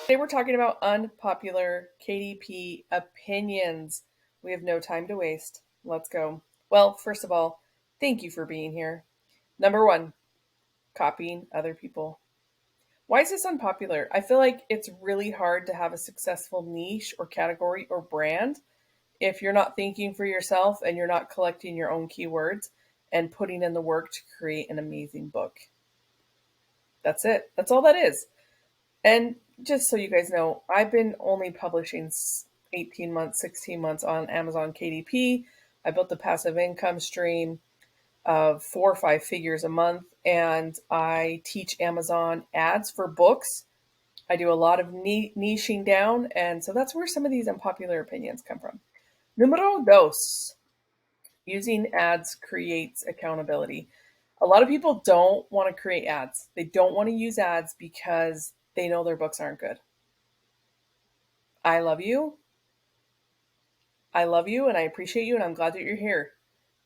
Today we're talking about unpopular KDP opinions. We have no time to waste. Let's go. Well, first of all, thank you for being here. Number one, copying other people. Why is this unpopular? I feel like it's really hard to have a successful niche or category or brand if you're not thinking for yourself and you're not collecting your own keywords and putting in the work to create an amazing book. That's it. That's all that is. And just so you guys know, I've been only publishing 18 months, 16 months on Amazon KDP. I built a passive income stream of 4 or 5 figures a month, and I teach Amazon ads for books. I do a lot of niching down, and so that's where some of these unpopular opinions come from. Numero dos, using ads creates accountability. A lot of people don't want to create ads. They don't want to use ads because they know their books aren't good. I love you. I love you and I appreciate you and I'm glad that you're here.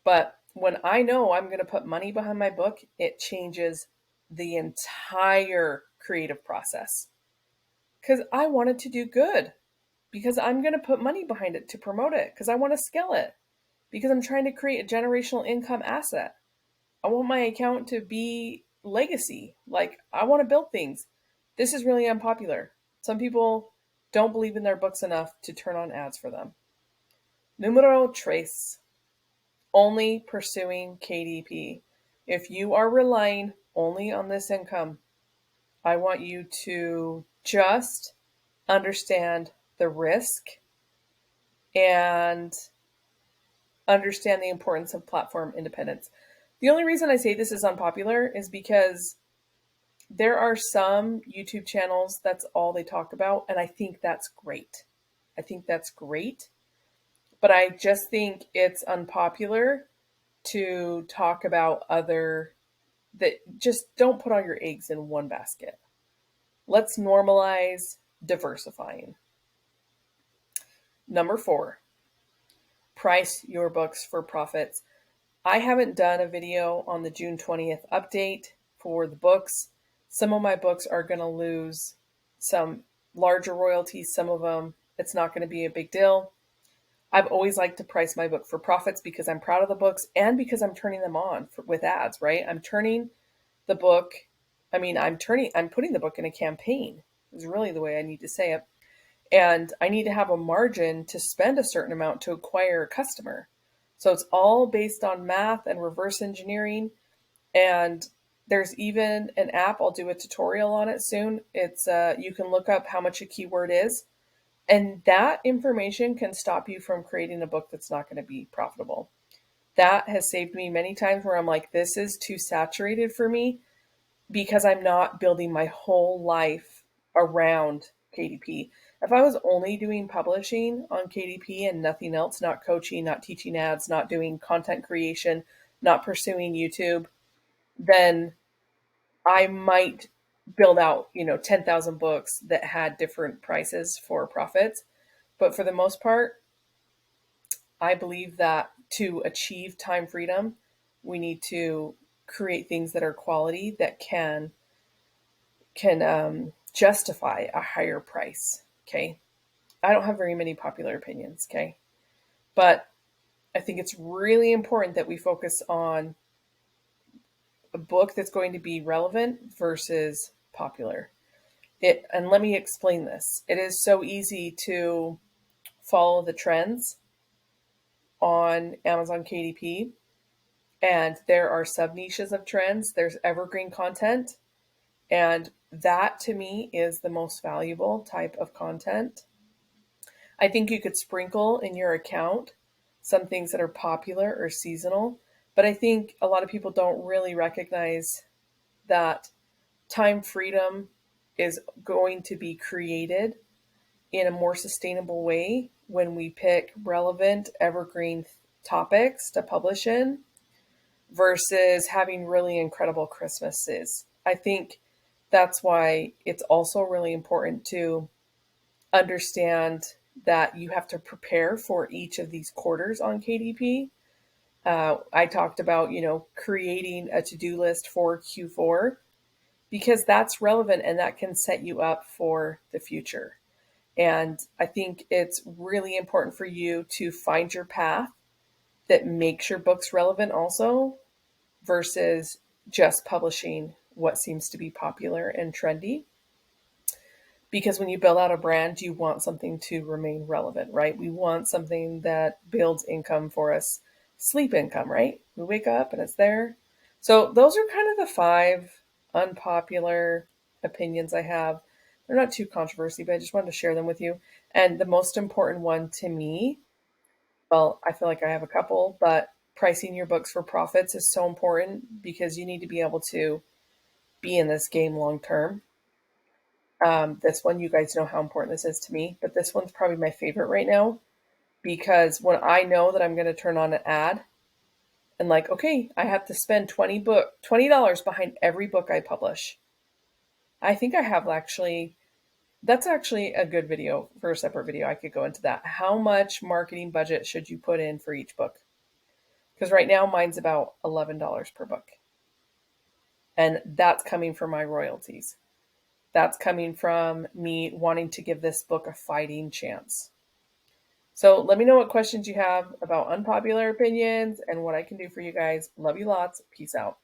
But when I know I'm going to put money behind my book, it changes the entire creative process. Because I want it to do good. Because I'm going to put money behind it to promote it. Because I want to scale it. Because I'm trying to create a generational income asset. I want my account to be legacy. Like, I want to build things. This is really unpopular. Some people don't believe in their books enough to turn on ads for them. Numero tres, only pursuing KDP. If you are relying only on this income, I want you to just understand the risk and understand the importance of platform independence. The only reason I say this is unpopular is because there are some YouTube channels that's all they talk about, and I think that's great. I think that's great. But I just think it's unpopular to talk about other that just don't put all your eggs in one basket. Let's normalize diversifying. Number 4, price your books for profits. I haven't done a video on the June 20th update for the books. Some of my books are going to lose some larger royalties. Some of them, it's not going to be a big deal. I've always liked to price my book for profits because I'm proud of the books and because I'm turning them on with ads, right? I'm turning the book, I'm putting the book in a campaign is really the way I need to say it. And I need to have a margin to spend a certain amount to acquire a customer. So it's all based on math and reverse engineering. And there's even an app, I'll do a tutorial on it soon. It's you can look up how much a keyword is. And that information can stop you from creating a book that's not going to be profitable. That has saved me many times where I'm like, this is too saturated for me because I'm not building my whole life around KDP. If I was only doing publishing on KDP and nothing else, not coaching, not teaching ads, not doing content creation, not pursuing YouTube, then I might build out, 10,000 books that had different prices for profits. But for the most part, I believe that to achieve time freedom, we need to create things that are quality that can justify a higher price. Okay, I don't have very many popular opinions. Okay, but I think it's really important that we focus on a book that's going to be relevant versus popular. And let me explain this. It is so easy to follow the trends on Amazon KDP. And there are sub niches of trends. There's evergreen content. And that to me is the most valuable type of content. I think you could sprinkle in your account some things that are popular or seasonal. But I think a lot of people don't really recognize that time freedom is going to be created in a more sustainable way when we pick relevant evergreen topics to publish in versus having really incredible Christmases. I think that's why it's also really important to understand that you have to prepare for each of these quarters on KDP. I talked about, creating a to-do list for Q4 because that's relevant and that can set you up for the future. And I think it's really important for you to find your path that makes your books relevant also, versus just publishing what seems to be popular and trendy. Because when you build out a brand, you want something to remain relevant, right? We want something that builds income for us, sleep income, right? We wake up and it's there. So those are kind of the five unpopular opinions I have. They're not too controversial, but I just wanted to share them with you. And the most important one to me, well, I feel like I have a couple, but pricing your books for profits is so important because you need to be able to be in this game long term. This one, you guys know how important this is to me, but this one's probably my favorite right now because when I know that I'm going to turn on an ad and like, okay, I have to spend $20 behind every book I publish. I think I have actually, that's actually a good video for a separate video. I could go into that. How much marketing budget should you put in for each book? Because right now mine's about $11 per book. And that's coming from my royalties. That's coming from me wanting to give this book a fighting chance. So let me know what questions you have about unpopular opinions and what I can do for you guys. Love you lots. Peace out.